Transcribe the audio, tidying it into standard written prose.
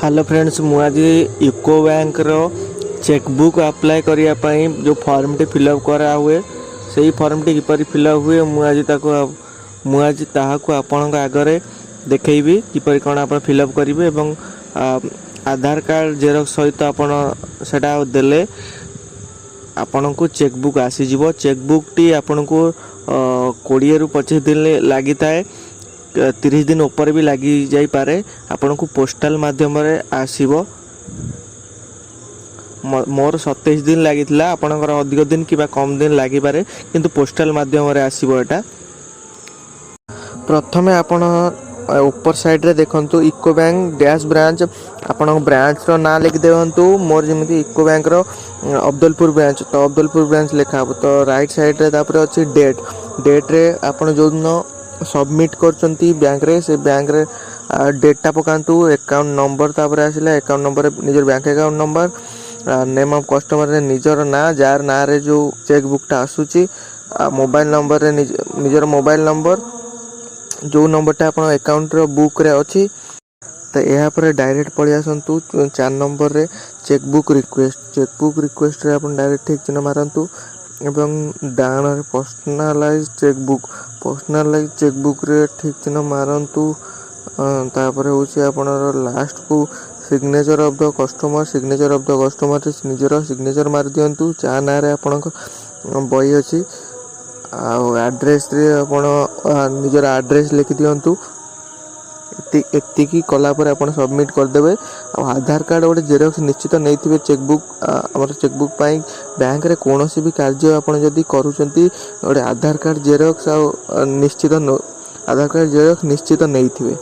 Hello friends मुझे UCO bank रो chequebook apply करने जो फॉर्म टी फिलअप करा हुए से फॉर्म टी किपर फिलअप हुए मुझे ताकू आपण आगे देखी किपर कौन आप फिलअप करेंगे और आधार कार्ड जेरक्स सहित आपटा देले आपण को चेकबुक आसीज चेकबुक टी आपण को 20 ରୁ 25 दिन लगी थाए 30 दिन ऊपर भी लगी जाई पारे आपन को पोस्टल माध्यम रे आसीबो मोर 27 दिन लगी थिला आपनकर अधिक दिन किबा कम दिन लगी पारे किंतु पोस्टल माध्यम रे आसीबो एटा प्रथमे आपन ऊपर साइड रे देखंतु इको बैंक डैश ब्रांच आपन ब्रांच रो ना लिख देवंतु मोर जेमिति इको बैंक रो अब्दुलपुर ब्रांच तो अब्दुलपुर ब्रांच लिखा हो तो राइट साइड रे तापर अछि डेट रे आपन जो दिन सबमिट करचंती बैंक रे से बैंक रे डेटा पकांतु अकाउंट नंबर तापर आसिला अकाउंट नंबर निजर bank account number name of customer रे निजर ना जार ना रे जो चेक बुक टा आसुची मोबाइल नंबर रे निजर मोबाइल नंबर जो नंबर टा अपन अकाउंट रो बुक रे अछि तो यहाँ पर डायरेक्ट पड़े आसतु 4 नंबर रे चेकबुक रिक्वेस्ट रे अपन डायरेक्ट ठीक चिन्ह मारंतु एवं डाण रे पर्सनलाइज चेकबुक रे ठीक चिन्ह मारंतु तापर होची अपन लास्ट को सिग्नेचर ऑफ द कस्टमर रे निजर सिग्नेचर मार दियंतु चा ना रे अपन बही अछि आ एड्रेस रे अपन निजर एड्रेस लिखि दियंतु एतिकी कला पर अपन सबमिट कर देबे और आधार कार्ड गोटे जेरक्स निश्चित नहीं थे चेकबुक आम चेकबुक पाई बैंक रे कोनोसी भी कार्य अपन जदि करूचंती गोटे आधार कार्ड जेरक्स निश्चित नहीं थे।